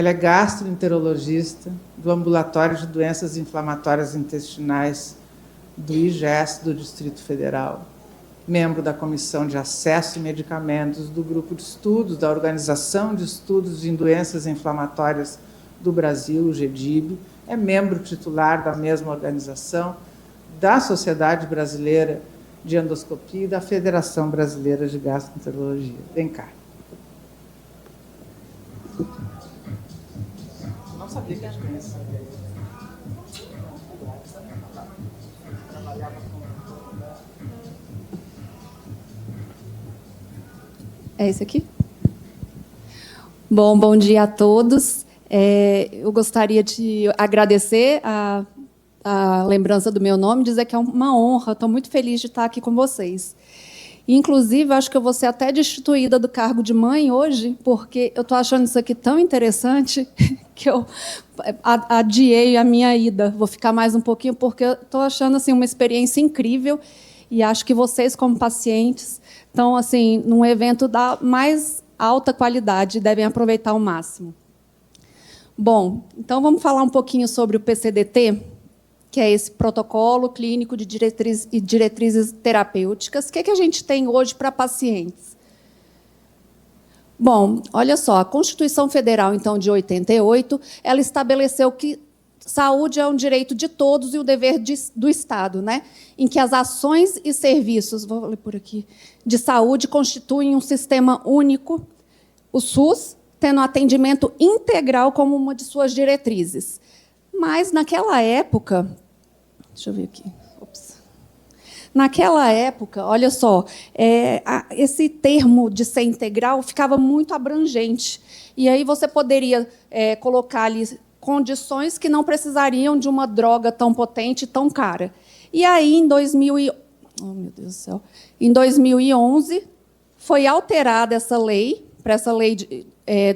Ela é gastroenterologista do Ambulatório de Doenças Inflamatórias Intestinais do IGES do Distrito Federal, membro da Comissão de Acesso e Medicamentos do Grupo de Estudos da Organização de Estudos em Doenças Inflamatórias do Brasil, o GEDIB, é membro titular da mesma organização, da Sociedade Brasileira de Endoscopia e da Federação Brasileira de Gastroenterologia. Vem cá. Não sabia que a gente conhecia. É esse aqui? Bom dia a todos. Eu gostaria de agradecer a lembrança do meu nome, dizer que é uma honra, estou muito feliz de estar aqui com vocês. Inclusive, acho que eu vou ser até destituída do cargo de mãe hoje, porque eu estou achando isso aqui tão interessante que eu adiei a minha ida. Vou ficar mais um pouquinho, porque eu estou achando assim, uma experiência incrível e acho que vocês, como pacientes, estão assim, num evento da mais alta qualidade, devem aproveitar ao máximo. Bom, então vamos falar um pouquinho sobre o PCDT, que é esse protocolo clínico de diretrizes terapêuticas. O que a gente tem hoje para pacientes? Bom, olha só, a Constituição Federal, então, de 88, ela estabeleceu que saúde é um direito de todos e o dever do Estado, né? Em que as ações e serviços, vou ler por aqui, de saúde constituem um sistema único, o SUS, tendo atendimento integral como uma de suas diretrizes. Mas, naquela época... Deixa eu ver aqui. Ops. Naquela época, olha só, esse termo de ser integral ficava muito abrangente. E aí você poderia colocar ali condições que não precisariam de uma droga tão potente e tão cara. E aí, em 2011, foi alterada essa lei, para essa lei de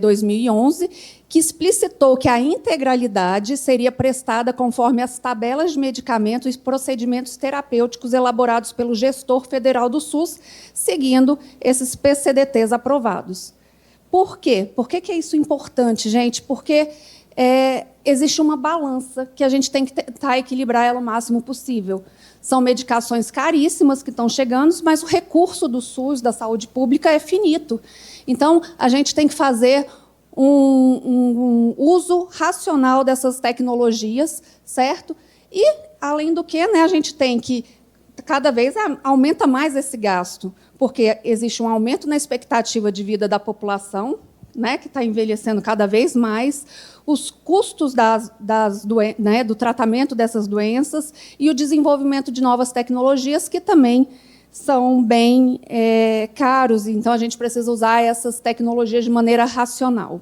2011, que explicitou que a integralidade seria prestada conforme as tabelas de medicamentos e procedimentos terapêuticos elaborados pelo gestor federal do SUS, seguindo esses PCDTs aprovados. Por quê? Por que é isso importante, gente? Porque existe uma balança que a gente tem que tentar equilibrar ela o máximo possível. São medicações caríssimas que estão chegando, mas o recurso do SUS, da saúde pública, é finito. Então, a gente tem que fazer um uso racional dessas tecnologias, certo? E, além do que, né, a gente tem que, cada vez, aumenta mais esse gasto, porque existe um aumento na expectativa de vida da população, né, que está envelhecendo cada vez mais, os custos do tratamento dessas doenças e o desenvolvimento de novas tecnologias que também são bem caros. Então, a gente precisa usar essas tecnologias de maneira racional.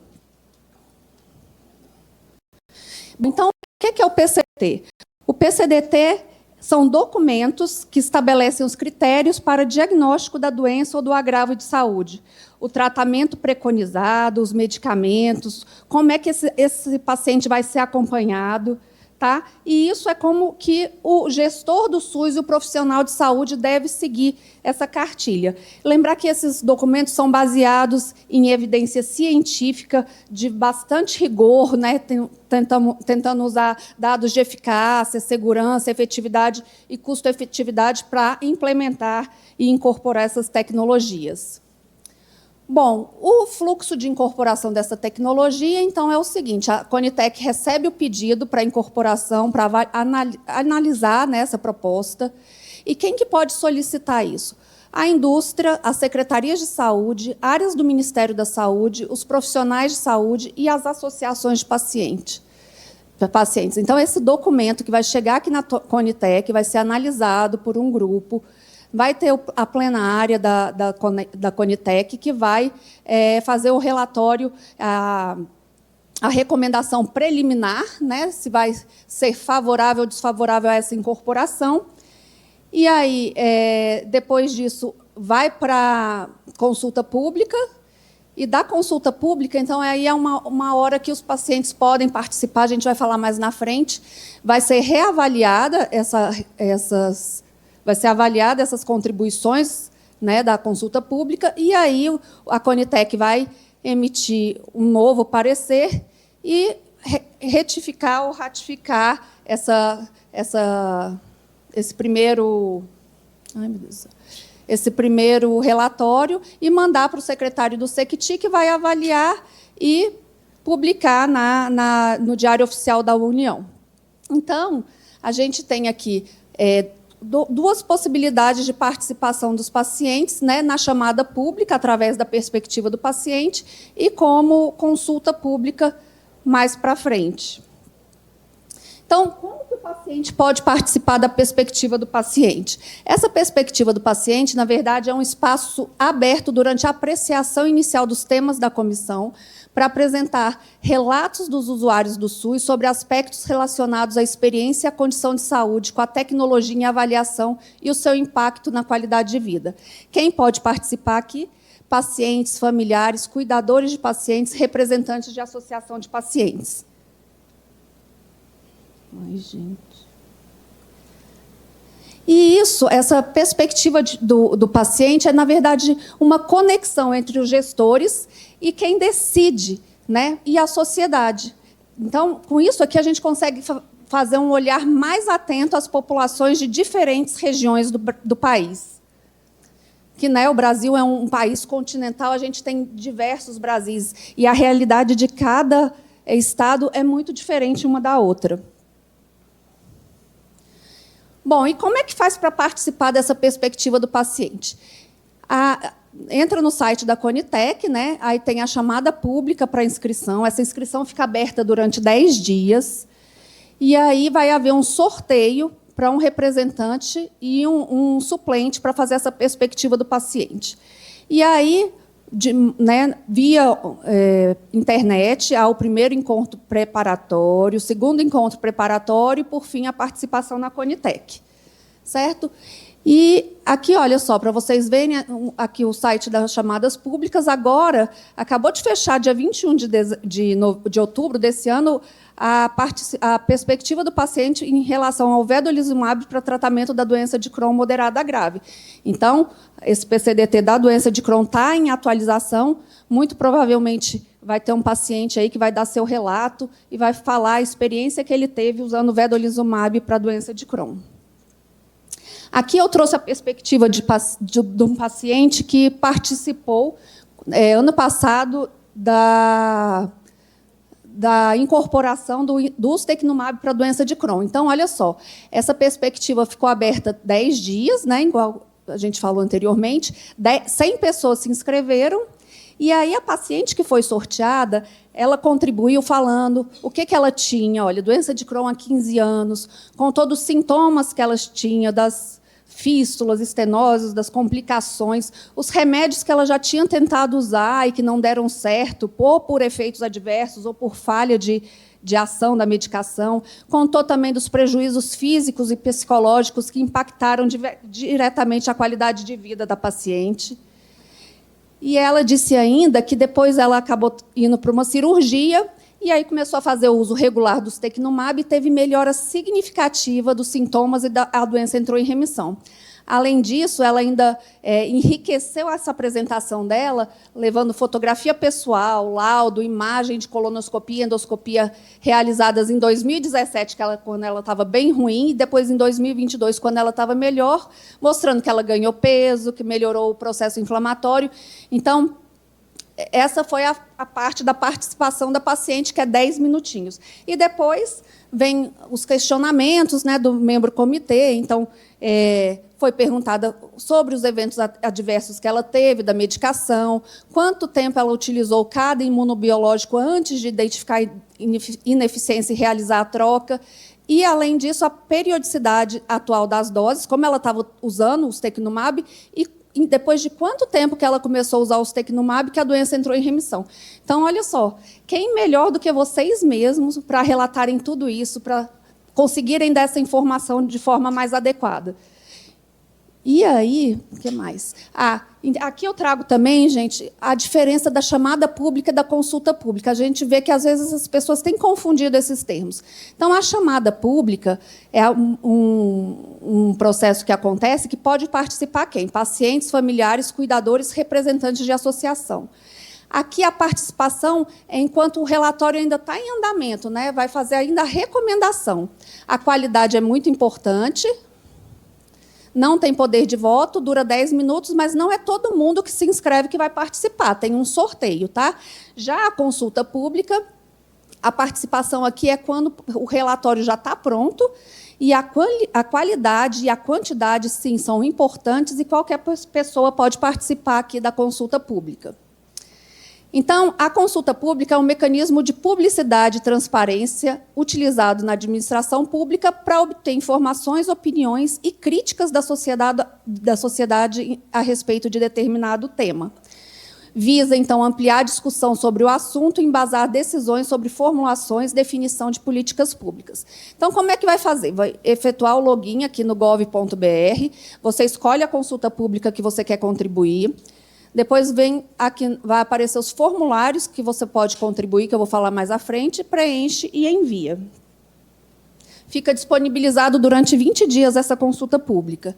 Então, o que é o PCDT? O PCDT são documentos que estabelecem os critérios para diagnóstico da doença ou do agravo de saúde, o tratamento preconizado, os medicamentos, como é que esse paciente vai ser acompanhado, tá? E isso é como que o gestor do SUS e o profissional de saúde deve seguir essa cartilha. Lembrar que esses documentos são baseados em evidência científica de bastante rigor, né? Tentando usar dados de eficácia, segurança, efetividade e custo-efetividade para implementar e incorporar essas tecnologias. Bom, o fluxo de incorporação dessa tecnologia, então, é o seguinte: a Conitec recebe o pedido para incorporação, para analisar, né, essa proposta. E quem que pode solicitar isso? A indústria, as secretarias de saúde, áreas do Ministério da Saúde, os profissionais de saúde e as associações de pacientes. Então, esse documento que vai chegar aqui na Conitec vai ser analisado por um grupo. Vai ter a plenária da Conitec, que vai fazer o relatório, a recomendação preliminar, né, se vai ser favorável ou desfavorável a essa incorporação. E aí, depois disso, vai para consulta pública, e da consulta pública, então, aí é uma hora que os pacientes podem participar, a gente vai falar mais na frente, vai ser reavaliada vai ser avaliada essas contribuições, né, da consulta pública, e aí a Conitec vai emitir um novo parecer, e retificar ou ratificar esse primeiro relatório e mandar para o secretário do SECTI, que vai avaliar e publicar no Diário Oficial da União. Então, a gente tem aqui duas possibilidades de participação dos pacientes, né, na chamada pública, através da perspectiva do paciente, e como consulta pública mais para frente. Então, como que o paciente pode participar da perspectiva do paciente? Essa perspectiva do paciente, na verdade, é um espaço aberto durante a apreciação inicial dos temas da comissão, para apresentar relatos dos usuários do SUS sobre aspectos relacionados à experiência e à condição de saúde, com a tecnologia em avaliação e o seu impacto na qualidade de vida. Quem pode participar aqui? Pacientes, familiares, cuidadores de pacientes, representantes de associação de pacientes. Ai, gente. E essa perspectiva do paciente é, na verdade, uma conexão entre os gestores e quem decide, né, e a sociedade. Então, com isso aqui, a gente consegue fazer um olhar mais atento às populações de diferentes regiões do país. Que, né, o Brasil é um país continental, a gente tem diversos Brasis, e a realidade de cada estado é muito diferente uma da outra. Bom, e como é que faz para participar dessa perspectiva do paciente? Entra no site da Conitec, né? Aí tem a chamada pública para inscrição. Essa inscrição fica aberta durante 10 dias. E aí vai haver um sorteio para um representante e um suplente para fazer essa perspectiva do paciente. E aí, via internet, há o primeiro encontro preparatório, o segundo encontro preparatório e, por fim, a participação na Conitec. Certo? E aqui, olha só, para vocês verem aqui o site das chamadas públicas, agora, acabou de fechar, dia 21 de outubro desse ano, a perspectiva do paciente em relação ao vedolizumab para tratamento da doença de Crohn moderada a grave. Então, esse PCDT da doença de Crohn está em atualização, muito provavelmente vai ter um paciente aí que vai dar seu relato e vai falar a experiência que ele teve usando o vedolizumab para a doença de Crohn. Aqui eu trouxe a perspectiva de um paciente que participou, ano passado, da incorporação do ustekinumab para a doença de Crohn. Então, olha só, essa perspectiva ficou aberta 10 dias, né, igual a gente falou anteriormente, 100 pessoas se inscreveram, e aí a paciente que foi sorteada, ela contribuiu falando o que ela tinha, olha, doença de Crohn há 15 anos, com todos os sintomas que elas tinham, das fístulas, estenoses, das complicações, os remédios que ela já tinha tentado usar e que não deram certo, ou por efeitos adversos, ou por falha de ação da medicação. Contou também dos prejuízos físicos e psicológicos que impactaram diretamente a qualidade de vida da paciente. E ela disse ainda que depois ela acabou indo para uma cirurgia e aí começou a fazer o uso regular do ustekinumab e teve melhora significativa dos sintomas e a doença entrou em remissão. Além disso, ela ainda enriqueceu essa apresentação dela, levando fotografia pessoal, laudo, imagem de colonoscopia e endoscopia realizadas em 2017, quando ela estava bem ruim, e depois em 2022, quando ela estava melhor, mostrando que ela ganhou peso, que melhorou o processo inflamatório. Então, essa foi a parte da participação da paciente, que é 10 minutinhos. E depois vem os questionamentos, né, do membro comitê. Então, foi perguntada sobre os eventos adversos que ela teve, da medicação, quanto tempo ela utilizou cada imunobiológico antes de identificar ineficiência e realizar a troca. E, além disso, a periodicidade atual das doses, como ela estava usando o ustekinumab e depois de quanto tempo que ela começou a usar o ustekinumab que a doença entrou em remissão. Então, olha só, quem melhor do que vocês mesmos para relatarem tudo isso, para conseguirem dar essa informação de forma mais adequada? E aí, o que mais? Aqui eu trago também, gente, a diferença da chamada pública e da consulta pública. A gente vê que, às vezes, as pessoas têm confundido esses termos. Então, a chamada pública é um processo que acontece que pode participar quem? Pacientes, familiares, cuidadores, representantes de associação. Aqui a participação é enquanto o relatório ainda está em andamento, né? Vai fazer ainda a recomendação. A qualidade é muito importante, não tem poder de voto, dura 10 minutos, mas não é todo mundo que se inscreve que vai participar, tem um sorteio. Tá? Já a consulta pública, a participação aqui é quando o relatório já está pronto, e a qualidade e a quantidade, sim, são importantes, e qualquer pessoa pode participar aqui da consulta pública. Então, a consulta pública é um mecanismo de publicidade e transparência utilizado na administração pública para obter informações, opiniões e críticas da sociedade a respeito de determinado tema. Visa, então, ampliar a discussão sobre o assunto e embasar decisões sobre formulações e definição de políticas públicas. Então, como é que vai fazer? Vai efetuar o login aqui no gov.br, você escolhe a consulta pública que você quer contribuir, depois vem aqui, vai aparecer os formulários que você pode contribuir, que eu vou falar mais à frente, preenche e envia. Fica disponibilizado durante 20 dias essa consulta pública.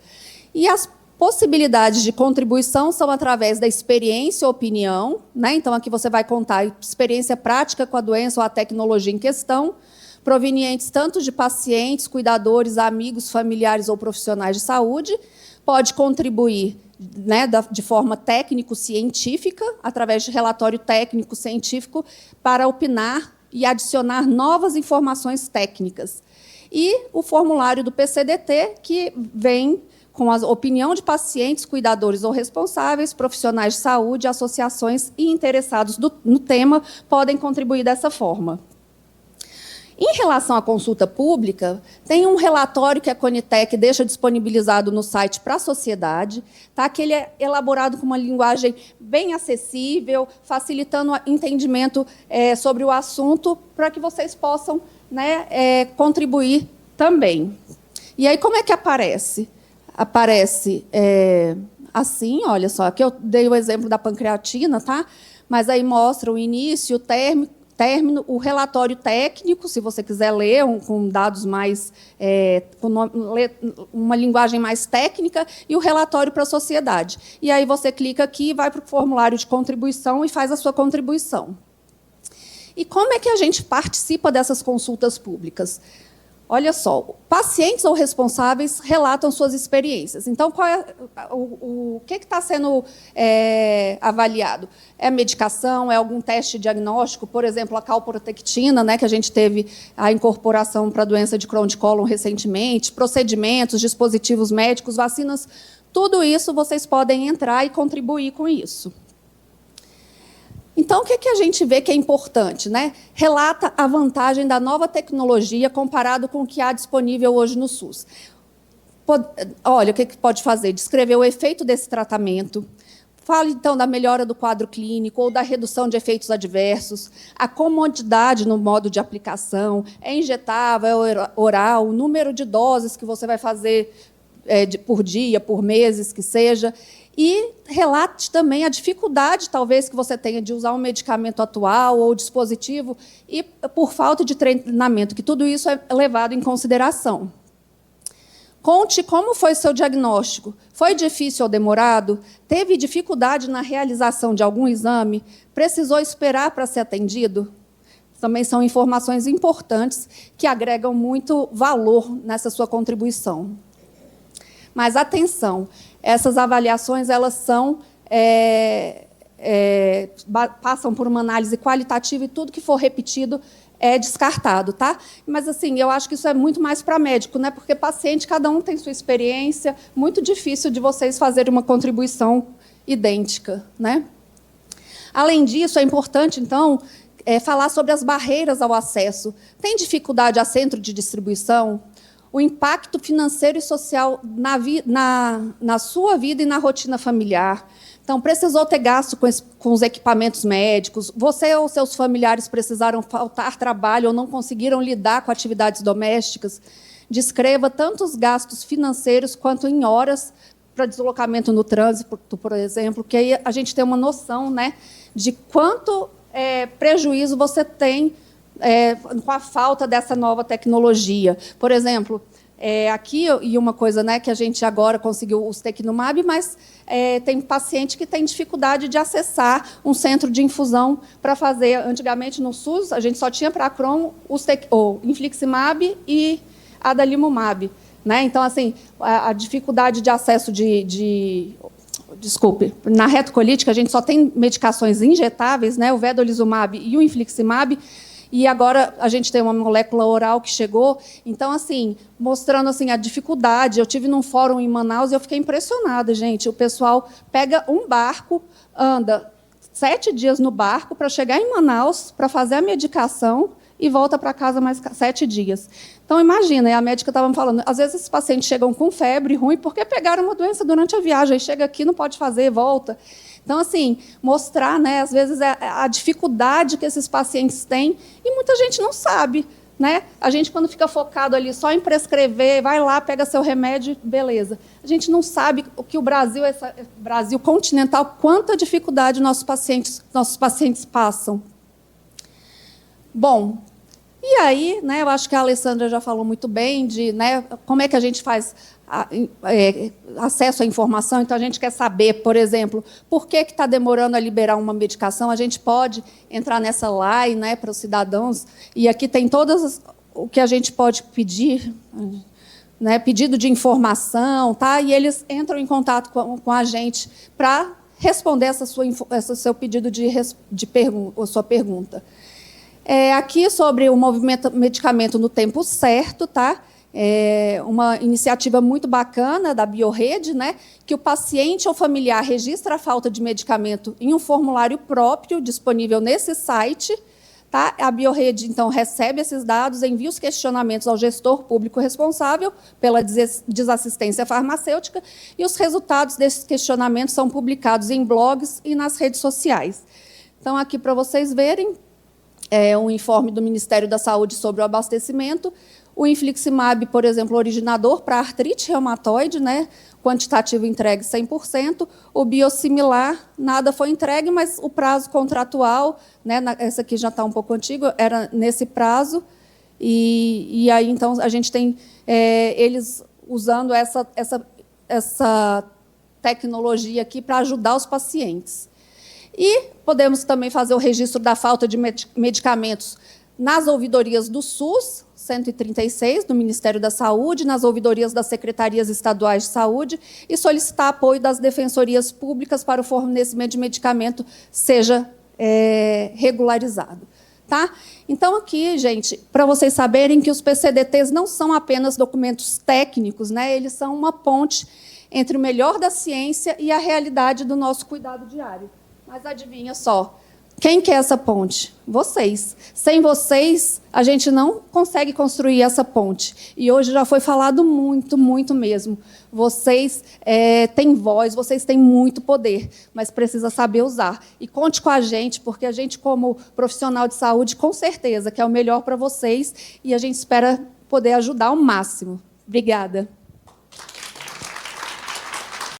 E as possibilidades de contribuição são através da experiência ou opinião, né? Então, aqui você vai contar experiência prática com a doença ou a tecnologia em questão, provenientes tanto de pacientes, cuidadores, amigos, familiares ou profissionais de saúde. Pode contribuir, né, de forma técnico-científica, através de relatório técnico-científico, para opinar e adicionar novas informações técnicas. E o formulário do PCDT, que vem com a opinião de pacientes, cuidadores ou responsáveis, profissionais de saúde, associações e interessados no tema, podem contribuir dessa forma. Em relação à consulta pública, tem um relatório que a Conitec deixa disponibilizado no site para a sociedade, tá? Que ele é elaborado com uma linguagem bem acessível, facilitando o entendimento sobre o assunto, para que vocês possam, né, contribuir também. E aí, como é que aparece? Aparece assim, olha só, aqui eu dei o exemplo da pancreatina, tá? Mas aí mostra o início, o término, o relatório técnico, se você quiser ler, com dados mais, com uma linguagem mais técnica, e o relatório para a sociedade. E aí você clica aqui, vai para o formulário de contribuição e faz a sua contribuição. E como é que a gente participa dessas consultas públicas? Olha só, pacientes ou responsáveis relatam suas experiências. Então, o que está sendo avaliado? É medicação, é algum teste diagnóstico, por exemplo, a calprotectina, né, que a gente teve a incorporação para a doença de Crohn de cólon recentemente, procedimentos, dispositivos médicos, vacinas, tudo isso vocês podem entrar e contribuir com isso. Então, o que a gente vê que é importante? Né? Relata a vantagem da nova tecnologia comparado com o que há disponível hoje no SUS. Olha, o que pode fazer? Descrever o efeito desse tratamento, fala, então, da melhora do quadro clínico ou da redução de efeitos adversos, a comodidade no modo de aplicação, é injetável, é oral, o número de doses que você vai fazer por dia, por meses, que seja. E relate também a dificuldade, talvez, que você tenha de usar um medicamento atual ou dispositivo e por falta de treinamento, que tudo isso é levado em consideração. Conte como foi seu diagnóstico. Foi difícil ou demorado? Teve dificuldade na realização de algum exame? Precisou esperar para ser atendido? Também são informações importantes que agregam muito valor nessa sua contribuição. Mas, atenção, essas avaliações elas são, passam por uma análise qualitativa e tudo que for repetido é descartado. Tá? Mas, assim, eu acho que isso é muito mais para médico, né? Porque paciente, cada um tem sua experiência, muito difícil de vocês fazerem uma contribuição idêntica. Né? Além disso, é importante, então, falar sobre as barreiras ao acesso. Tem dificuldade a centro de distribuição? O impacto financeiro e social na sua vida e na rotina familiar. Então, precisou ter gasto com os equipamentos médicos, você ou seus familiares precisaram faltar trabalho ou não conseguiram lidar com atividades domésticas. Descreva tanto os gastos financeiros quanto em horas para deslocamento no trânsito, por exemplo, que aí a gente tem uma noção, né, de quanto prejuízo você tem com a falta dessa nova tecnologia. Por exemplo, Aqui, e uma coisa, né, que a gente agora conseguiu o Ustekinumab, mas tem paciente que tem dificuldade de acessar um centro de infusão para fazer. Antigamente, no SUS, a gente só tinha para Crohn o Infliximab e Adalimumab. Né? Então, assim, a dificuldade de acesso Desculpe, na retocolítica, a gente só tem medicações injetáveis, né, o Vedolizumab e o Infliximab, e agora a gente tem uma molécula oral que chegou. Então, assim, mostrando assim, a dificuldade. Eu tive num fórum em Manaus e eu fiquei impressionada, gente. O pessoal pega um barco, anda 7 dias no barco para chegar em Manaus, para fazer a medicação e volta para casa mais 7 dias. Então, imagina, a médica estava me falando, às vezes esses pacientes chegam com febre ruim porque pegaram uma doença durante a viagem, chega aqui, não pode fazer, volta. Então, assim, mostrar, né, às vezes, a dificuldade que esses pacientes têm, e muita gente não sabe. Né? A gente, quando fica focado ali só em prescrever, vai lá, pega seu remédio, beleza. A gente não sabe o que o Brasil, Brasil continental, quanta dificuldade nossos pacientes passam. Bom, e aí, né, eu acho que a Alessandra já falou muito bem de, né, como é que a gente faz acesso à informação. Então, a gente quer saber, por exemplo, por que está demorando a liberar uma medicação. A gente pode entrar nessa line, né, para os cidadãos, e aqui tem todas o que a gente pode pedir, né, pedido de informação, tá? E eles entram em contato com a gente para responder esse seu pedido ou sua pergunta. Aqui sobre o movimento medicamento no tempo certo, tá? Uma iniciativa muito bacana da Biorrede, né, que o paciente ou familiar registra a falta de medicamento em um formulário próprio disponível nesse site. Tá? A Biorrede, então, recebe esses dados, envia os questionamentos ao gestor público responsável pela desassistência farmacêutica, e os resultados desses questionamentos são publicados em blogs e nas redes sociais. Então, aqui para vocês verem, um informe do Ministério da Saúde sobre o abastecimento. O Infliximab, por exemplo, originador para artrite reumatoide, né, quantitativo entregue 100%. O biosimilar, nada foi entregue, mas o prazo contratual, né, essa aqui já está um pouco antigo, era nesse prazo. E aí, então, a gente tem eles usando essa tecnologia aqui para ajudar os pacientes. E podemos também fazer o registro da falta de medicamentos nas ouvidorias do SUS, 136, do Ministério da Saúde, nas ouvidorias das secretarias estaduais de saúde, e solicitar apoio das defensorias públicas para o fornecimento de medicamento seja regularizado. Tá? Então, aqui, gente, para vocês saberem que os PCDTs não são apenas documentos técnicos, né? Eles são uma ponte entre o melhor da ciência e a realidade do nosso cuidado diário. Mas adivinha só, quem quer essa ponte? Vocês. Sem vocês, a gente não consegue construir essa ponte. E hoje já foi falado muito, muito mesmo. Vocês têm voz, vocês têm muito poder, mas precisa saber usar. E conte com a gente, porque a gente, como profissional de saúde, com certeza que é o melhor para vocês, e a gente espera poder ajudar ao máximo. Obrigada.